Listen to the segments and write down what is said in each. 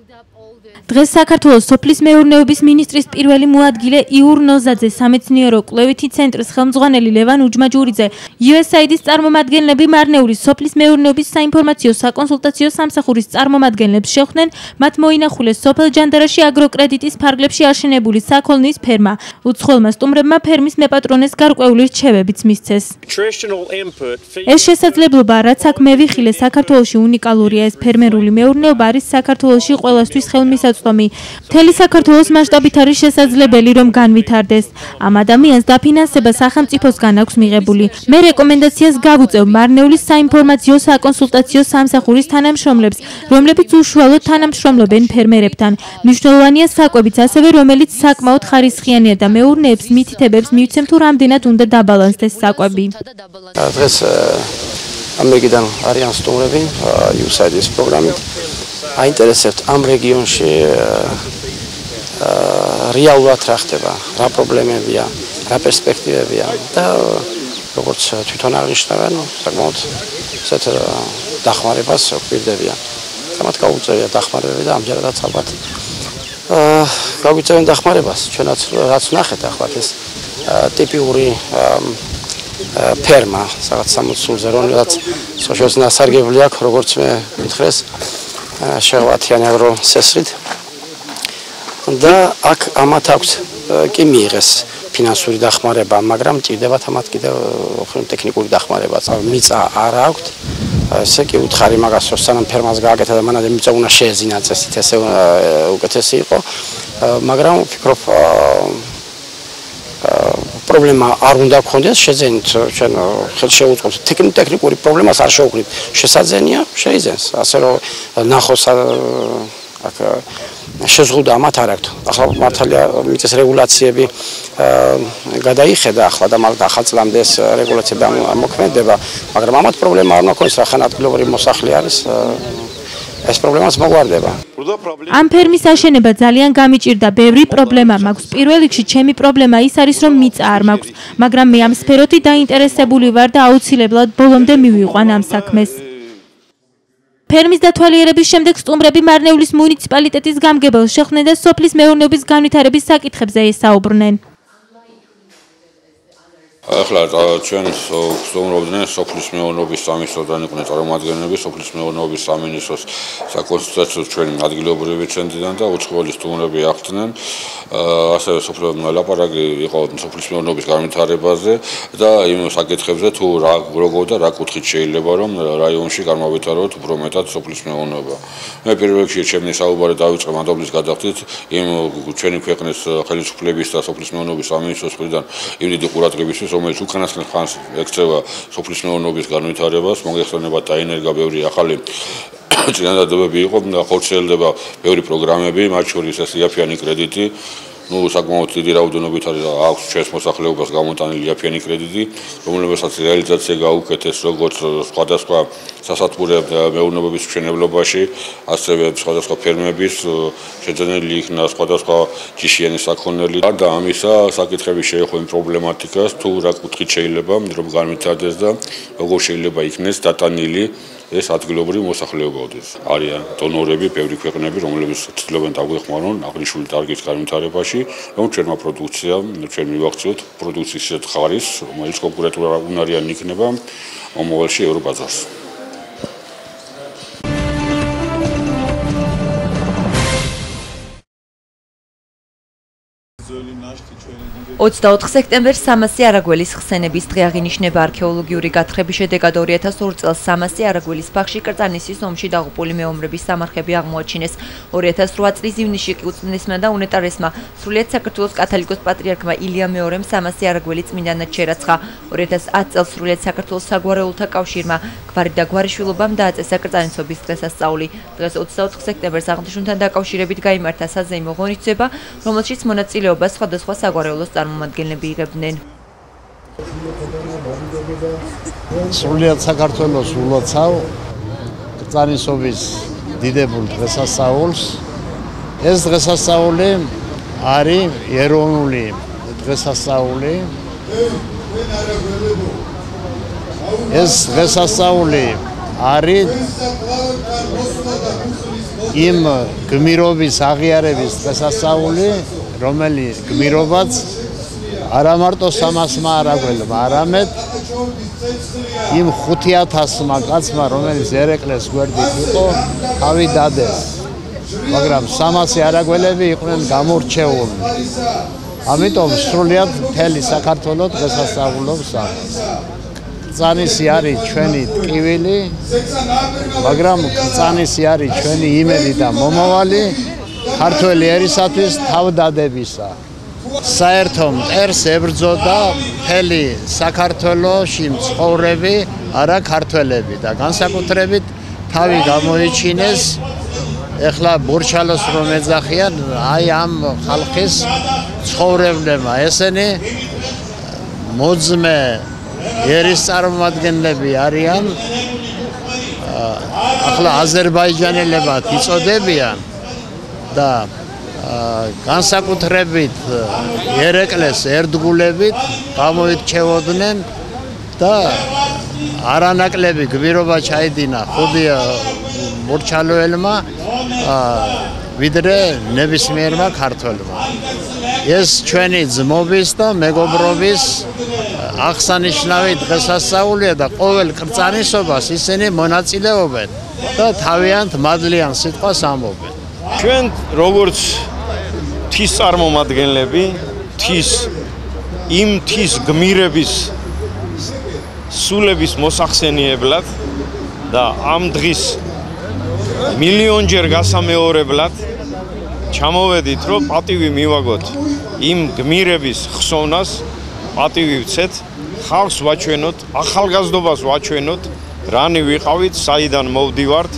დღეს საქართველოს სოფლის მეურნეობის მინისტრის პირველი მოადგილე იურ ნოზაძე, სამეცნიერო კვლევითი ცენტრის ხელმძღვანელი ლევან უჯმაჯურიძე, USAID-ის წარმომადგენლები მარნეულის სოფლის მეურნეობის საინფორმაციო საკონსულტაციო სამსახურის წარმომადგენლებს შეხვდნენ, მათ მოინახულეს სოფელ ჯანდარაში აგროკრედიტის ფარგლებში აშენებული საქონლის ფერმა. უცხოელმა სტუმრებმა ფერმის მეპატრონეს გარკვეული რჩევებიც მისცეს. ეს შესაძლებლობა, რაც აქ მევიხილე, საქართველოში უნიკალურია. ეს ფერმერული მეურნეობა არის საქართველოში ყველასთვის ხელმისაწვდომი. მთელი საქართველოს მასშტაბით არის შესაძლებელი, რომ განვითარდეს. ამ ადამიანს დაფინანსება სახელმწიფოსგან აქვს მიღებული. მე რეკომენდაციას გავუწევ მარნეულის საინფორმაციო საკონსულტაციო სამსახურის თანამშრომლებს, რომლებიც უშუალოდ თანამშრომლობენ ფერმერებთან. მნიშვნელოვანია საკვებიც ასევე, რომელიც საკმაოდ ხარისხიანია და მეურნეებს მითითებებს მივცემ თუ რამდენად უნდა დაბალანსდეს საკვები. დღეს ამერიკიდან არიან სტუმრები USAID-ის პროგრამით. აინტერესებთ ამ რეგიონში რეალურად რა ხდება, რა პრობლემებია, რა პერსპექტივებია და როგორც თვითონ აღნიშნავენ, საკმაოდ ესეთ დახმარებას გვირდებიან. მათ გაუწევია დახმარებები და ამჯერადაც ალბათ გაგვიწევენ დახმარებას. ჩვენაც რაც ვნახეთ ახლა ეს ტიპიური ფერმა, სადაც 60 სულზე, რომელსაც სოციალურ ნასარგებლი აქვს, როგორც მე მითხრეს, შეღვათიანი აგროსესრით და აქ ამათ აქვს კი მიიღეს ფინანსური დახმარება, მაგრამ ჭირდებათ ამათ კიდევ ტექნიკური დახმარება. მიწა არ აქვთ. ესე კი უთხარი მაგას, რომ სანამ ფერმას გააკეთა და მანამდე მიწა უნდა შეეძინა წესით, ესე უკეთესი იყო, მაგრამ ვფიქრობ პრობლემა არ უნდა გქონდეს, შეძენით ჩვენ ხელს შეუწყობთ ტექნიკური პრობლემას არ შევუქმნით. შესაძენია, შეიძენს, ასე რომ ნახოს აქ შეზღუდა მათ არ აქვთ. ახლა მართალია მიწის რეგულაციები გადაიხედა ახლა და მაგ ახალ წლამდე ეს რეგულაციები მოქმედება, მაგრამ ამათ პრობლემა არ უნდა გქონდეს, რახან ადგილობრივი მოსახლე არის. ეს პრობლემაც მოგვარდება. ამ ფერმის აშენება ძალიან გამიჭირდა, ბევრი პრობლემა მაქვს. პირველ რიგში ჩემი პრობლემა ის არის, რომ მიწა არ მაქვს, მაგრამ მე ამ სფეროთი დაინტერესებული ვარ და აუცილებლად ბოლომდე მივიყვან ამ საქმეს. ფერმის დათვალიერების შემდეგ სტუმრები მარნეულის მუნიციპალიტეტის გამგებელს შეხვდნენ და სოფლის მეურნეობის განვითარების საკითხებზე ესაუბრნენ. ახლა ჩვენ ვსტუმრობდნენ სოფლის მეურნეობის სამინისტროს და იყვნენ წარმომადგენლები სოფლის მეურნეობის სამინისტროს საკონსულტაციო ჩვენი ადგილობრივი ცენტრიდან და უცხოელი სტუმრები აღწნენ. ასევე ლაპარაკი იყო სოფლის მეურნეობის განვითარებაზე და იმ საკითხებზე თუ როგორ და რა კუთხით შეიძლება რომ რაიონში განმავითაროთ უფრო მეტად სოფლის მეურნეობა. მე პირველ რიგში ჩემი საუბარი დავიწყე მადლობის გადახდით იმ ჩვენი ქვეყნის ხელისუფლების და სოფლის მეურნეობის სამინისტროს მხრიდან იმ დიდი ყურადღებისთვის, რომელიც უკანასკნელ ხანს ექცევა სოფლის მეურნეობის განვითარებას, მოგეხსენება დაინერგა ბევრი ახალი წინადადებები იყო და ხორციელდება ბევრი პროგრამები, მათ შორის ეს იაფიანი კრედიტი, საკმაოდ დიდი რაოდენობით აქვს ჩვენს მოსახლეობას გამოტანილი იაფიანი კრედიტი, რომელსაც რეალიზაცია გაუკეთეს როგორც სხვადასხვა სასათბურე მეურნეობის მშენებლობაში, ასევე სხვადასხვა ფერმების შეძენილი იქნა სხვადასხვა ჯიშიანი საქონელი. და ამისა საკითხები შეეხო იმ პრობლემატიკას, თუ რა კუთხით შეიძლება რომ განვითარდეს და როგორ შეიძლება იქნეს დატანილი ეს ადგილობრივი მოსახლეობათვის. არიან დონორები, ბევრი ქვეყნები, რომლებიც ცდილობენ დაგვეხმარონ აღნიშნული ტარგეტის განვითარებაში, რომ ჩვენმა პროდუქციამ, ჩვენ მივახციოთ პროდუქციის ისეთ ხარისხს, რომელიც კონკურენტუნარიანი იქნება მომავალში ევრობაზარს. 24 სექტემბერს სამასი არაგველის ხსენების დღე აღინიშნება არქეოლოგიური გათხრების შედეგად 2002 წელს სამასი არაგველის ბაღში კრწანისის ომში დაღუპული მეომრების სამარხები აღმოაჩინეს. 2008 წლის ივნისში კი უწმინდესმა და უნეტარესმა სრულიად საქართველოს კათოლიკოს პატრიარქმა ილია მეორემ სამასი არაგველი წმინდანად შერაცხა. 2010 წელს სრულიად საქართველოს საგვარეულოთა კავშირმა გვარი და გვარიშვილობამ დააწესა კრწანისობის დღესასწაული. დღეს 24 სექტემბერს აღნიშნულთან დაკავშირებით გაიმართა საზეიმო ღონისძიება, რომელშიც მონაწილეობას სხვადასხვა საგვარეულოს წარმომადგენლები იღებდნენ. სრულიად საქართველოს ულოცავ კრწანისობის დიდებულ დღესასწაულს. ეს დღესასწაული არის ეროვნული დღესასწაული. ეს დღესასწაული არის იმ გმირობის აღიარების დღესასწაული, რომელიც გმირობაც არა მარტო 300-მა არაგველმა, არამედ იმ 5000-მა კაცმა, რომელიც ერეკლეს გვერდით იყო, თავი დადეს. მაგრამ 300 არაგველები იყვნენ გამორჩეული. ამიტომ სრულიად მთელი საქართველო დღესასწაულობს ამას. კრწანისი არის ჩვენი ტკივილი, მაგრამ კრწანისი არის ჩვენი იმედი და მომავალი ქართველი ერისათვის თავდადებისა. საერთო მტერს ებრძოდა მთელი საქართველოში მცხოვრები არა ქართველები და განსაკუთრებით თავი გამოიჩინეს ეხლა ბურჩალოს რომ ეძახიან აი ამ ხალხის ცხოვრებლებმა ესენი მოძმე ერის წარმომადგენლები არიან ახლა აზერბაიჯანელებად იწოდებიან და განსაკუთრებით ერეკლეს ერთგულებით გამოირჩევოდნენ და არანაკლები გმირობა ჩაიდინა ხუდია მორჩალოელმა ვიდრე ნებისმიერმა ქართველმა. ეს ჩვენი ძმობის და მეგობრობის აღსანიშნავი დღესასწაულია და ყოველ კრწანისობას ისინი მონაწილეობენ და თავიანთ მადლიან სიტყვას ამბობენ. ჩვენ როგორც თის წარმომადგენლები, იმ თის გმირების სულების მოსახსენიებლად და ამ დღის მილიონჯერ გასამეორებლად ჩამოვედით, რომ პატივი მივაგოთ იმ გმირების ხსოვნას, პატივი ვცეთ, ხალხს ვაჩვენოთ, ახალგაზრდობას ვაჩვენოთ, რანი ვიყავით, საიდან მოვდივართ,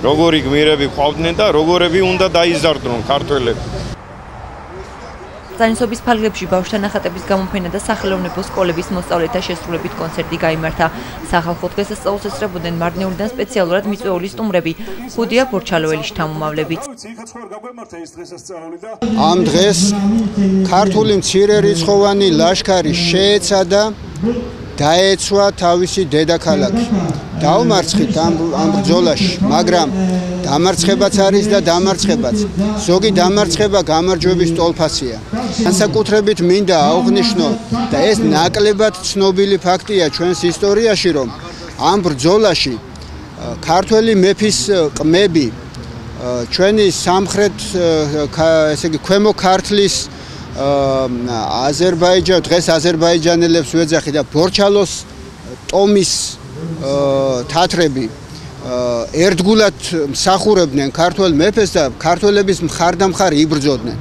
როგორი გმირები ყავდნენ და როგორები უნდა დაიზარდნონ ქართველები. კრწანისობის ფარგლებში ბავშვთა ნახატების გამოფენა და სახელოვნებო სკოლების მოსწავლეთა შესრულებით კონცერტი გაიმართა. სახალხო დღესასწაულს ესწრებოდნენ მარნეულიდან სპეციალურად მიწვეული სტუმრები, ხუდია ბურჩალოელის შთამომავლებით. ამ დღეს ქართული მცირერიცხოვანი ლაშქარი შეეცადა დაეცვა თავისი დედაქალაქი. დაუმარცხით ამ ბრძოლაში, მაგრამ დამარცხებაც არის და დამარცხებაც. ზოგი დამარცხება გამარჯვების ტოლფასია. განსაკუთრებით მინდა აღვნიშნო და ეს ნაკლებად ცნობილი ფაქტია ჩვენს ისტორიაში, რომ ამ ბრძოლაში ქართველი მეფის ყმები ჩვენი სამხრეთ ესე იგი ქვემო ქართლის დღეს აზერბაიჯანელებს ვეძახი და ბორჩალოს ტომის თათრები ერთგულად მსახურებდნენ ქართველ მეფეს და ქართველების მხარდამხარ იბრძოდნენ.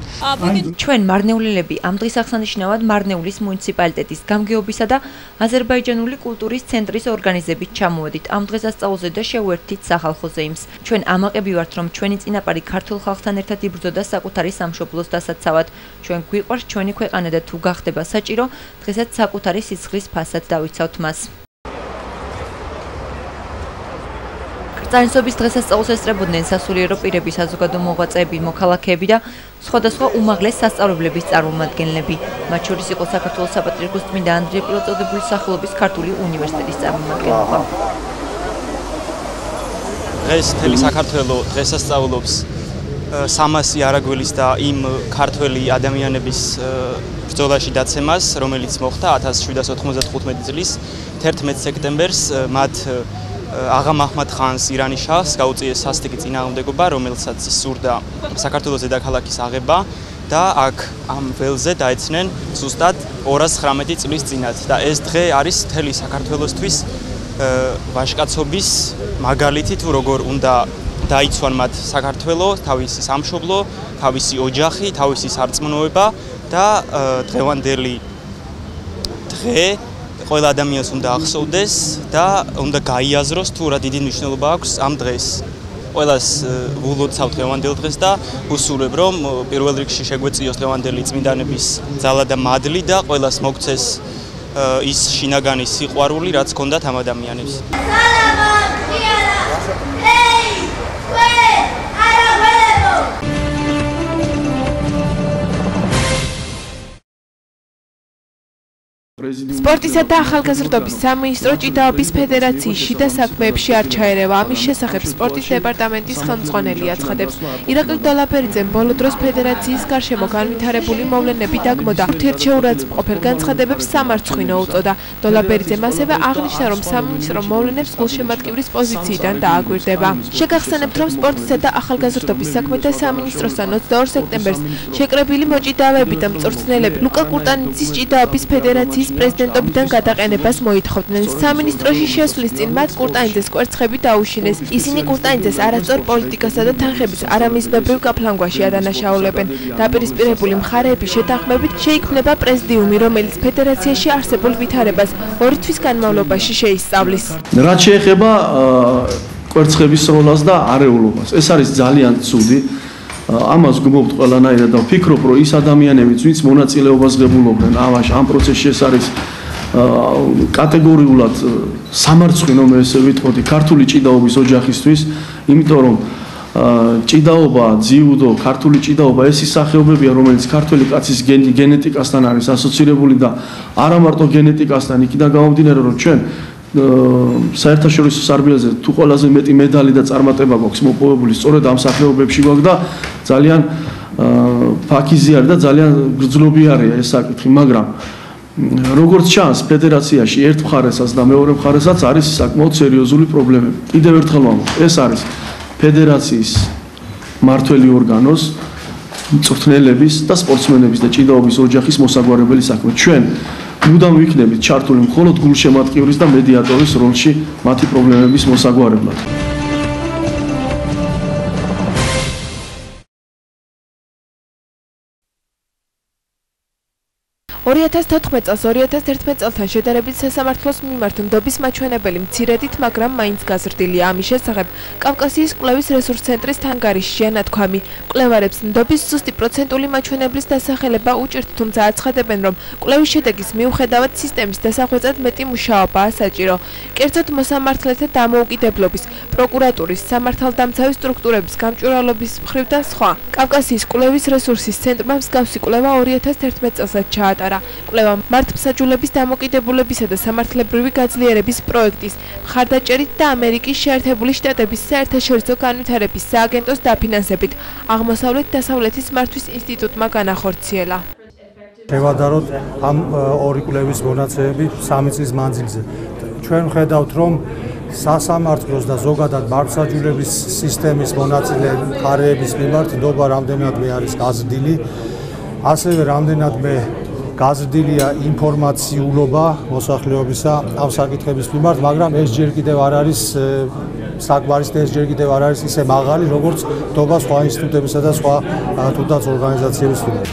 ჩვენ მარნეულელები ამ დღის აღსანიშნავად მარნეულის მუნიციპალიტეტის გამგეობისა და აზერბაიჯანული კულტურის ცენტრის ორგანიზებით ჩამოვედით ამ დღესასწაულზე და შევერთით სახალხო ზეიმს. ჩვენ ამაყები ვართ, რომ ჩვენი წინაპარი ქართულ ხალხთან ერთად იბრძოდა საკუთარი სამშობლოს დასაცავად. ჩვენ გვიყვარს ჩვენი ქვეყანა და თუ გახდება საჭირო, დღესაც საკუთარი სიცხლის ფასად დავიცავთ მას. კრწანისობის დღესასწაულს ესწრებოდნენ სასულიერო პირები, საზოგადო მოღვაწეები, მოქალაქეები და სხვადასხვა უმაღლეს სასწავლებლების წარმომადგენლები. მათ შორის იყო საქართველოს საპატრიარქოს წმინდა ანდრია პირველწოდებულის სახელობის ქართული უნივერსიტეტის წარმომადგენლობა. დღეს მთელი საქართველო დღესასწაულობს 300 არაგველის და იმ ქართველი ადამიანების ბრძოლაში დაცემას, რომელიც მოხდა 1795 წლის 11 სექტემბერს მათ აღა მაჰმად ხანს ირანის შაჰს გაუწიეს სასტიკი წინააღმდეგობა, რომელსაც სურდა საქართველოს დედაქალაქის აღება და აქ ამ ველზე დაეცნენ ზუსტად 219 წლის წინათ და ეს დღე არის მთელი საქართველოსთვის ვაჟკაცობის მაგალითი თუ როგორ უნდა დაიცვან მათ საქართველო, თავისი სამშობლო, თავისი ოჯახი, თავისი სარწმუნოება და დღევანდელი დღე ყველა ადამიანს უნდა ახსოვდეს და უნდა გაიაზროს თუ რა დიდი მნიშვნელობა აქვს ამ დღეს. ყველას ულოცავ დღევანდელ დღეს და უსურვებ, რომ პირველ რიგში შეგვეწიოს დღევანდელი წმინდანების ძალა და მადლი და ყველას მოგცეს ის შინაგანი სიყვარული, რაც ჰქონდათ ამ ადამიანებს. სპორტისა და ახალგაზრდობის სამინისტრო ჭიდაობის ფედერაციის შიდა საქმეებში არ ჩაერევა. ამის შესახებ სპორტის დეპარტამენტის ხელმძღვანელი აცხადებს. ირაკლი დოლაბერიძემ ბოლო დროს ფედერაციის გარშემო განვითარებული მოვლენები დაგმოდა. ურთიერთშეურაც მყოფელ განცხადებებს სამარცხვინო უწოდა. დოლაბერიძემ ასევე აღნიშნა, რომ სამინისტრო მოვლენებს გულშემატკივრის პოზიციიდან დააკვირდება. შეგახსენებთ, რომ სპორტისა და ახალგაზრდობის საქმეთა სამინისტროსთან 22 სექტემბერს შეკრებილი მოჭიდავეები და მწვრთნელები ლუკა კურტანიძის ჭიდაობის ფედერაციის პრეზიდენტობიდან გადაყენებას მოითხოვდნენ. სამინისტროში შესვლის წინ მათ კურტანიძეს კვერცხები დაუშინეს. ისინი კურტანიძეს არასწორ პოლიტიკასა და თანხების არამიზნობრივ გაფლანგვაში ადანაშაულებენ. დაპირისპირებული მხარეების შეთანხმებით შეიქმნება პრეზიდიუმი, რომელიც ფედერაციაში არსებულ ვითარებას 2 თვის განმავლობაში შეისწავლის. რაც შეეხება კვერცხების სროლას და არეულობას, ეს არის ძალიან ცუდი. ამას გმობთ ყველანაირად და ვფიქრობ, რომ ის ადამიანებიც, ვინც მონაწილეობას ღებულობდნენ ამ პროცესში, ეს არის კატეგორიულად სამარცხვინო, მე ესე ვიტყოდი, ქართული ჭიდაობის ოჯახისთვის, იმიტომ რომ ჭიდაობა, ძიუდო, ქართული ჭიდაობა ეს ის სახეობებია, რომელიც ქართველი კაცის გენეტიკასთან არის ასოცირებული და არა მარტო გენეტიკასთან, იქიდან გამომდინარე, რომ ჩვენ საერთაშორისო სარბიელზე თუ ყველაზე მეტი მედალი და წარმატება გვაქვს მოპოვებული სწორედ ამ სახეობებში გვაქვს და ძალიან ფაქიზიარი და ძალიან გრძნობიარია ეს საკითხი, მაგრამ როგორც ჩანს ფედერაციაში ერთ მხარესაც და მეორე მხარესაც არის საკმაოდ სერიოზული პრობლემები. კიდევ ერთხელ ვამბობ, ეს არის ფედერაციის მმართველი ორგანოს, მწვრთნელების და სპორტსმენების და ჭიდაობის ოჯახის მოსაგვარებელი საქმე. ჩვენ მუდამ ვიქნებით ჩართული მხოლოდ გულშემატკივრის და მედიატორის როლში მათი პრობლემების მოსაგვარებლად. 2014 წელს 2011 წელთან შედარებით სასამართლოს მიმართ ნდობის მაჩვენებელი მცირედით, მაგრამ მაინც გაზრდილია. ამის შესახებ კავკასიის კვლევის რესურს ცენტრის თანგარიშია ნათქვამი. მკვლევარებს ნდობის ზუსტი პროცენტული მაჩვენებლის დასახელება უჭირთ, თუმცა აცხადებენ, რომ კვლევის შედეგის მიუხედავად სისტემის დასახვეწად მეტი მუშაობაა საჭირო. კერძოდ მოსამართლეთა დამოუკიდებლობის, პროკურატურის, სამართალდამცავი სტრუქტურების გამჭვირვალობის მხრივ და სხვა. კავკასიის კვლევის რესურსის ცენტრმა მსგავსი კვლევა 2011 წელსაც ჩაატარა. კვლევა მართლმსაჯულების დამოკიდებულებისა და სამართლებრივი გაძლიერების პროექტის, მხარდაჭერით და ამერიკის შეერთებული შტატების საერთაშორისო განვითარების სააგენტოს დაფინანსებით აღმოსავლეთ-დასავლეთის მართვის ინსტიტუტმა განახორციელა. შევადაროთ ამ ორი კვლევის მონაცემები 3 წლის მანძილზე. ჩვენ ვხედავთ, რომ სასამართლოს და ზოგადად მართლმსაჯულების სისტემის მონაწილე მხარეების მიმართ ნდობა რამდენადმე არის გაზრდილი, ასევე რამდენადმე გაზრდილია ინფორმაციულობა მოსახლეობისა ამ საკითხების მიმართ, მაგრამ ეს ჯერ კიდევ არ არის საკმარის და ეს ჯერ კიდევ არ არის ისე მაღალი, როგორც ნდობა სხვა ინსტიტუტებისა და სხვა თუნდაც ორგანიზაციების მიმართ.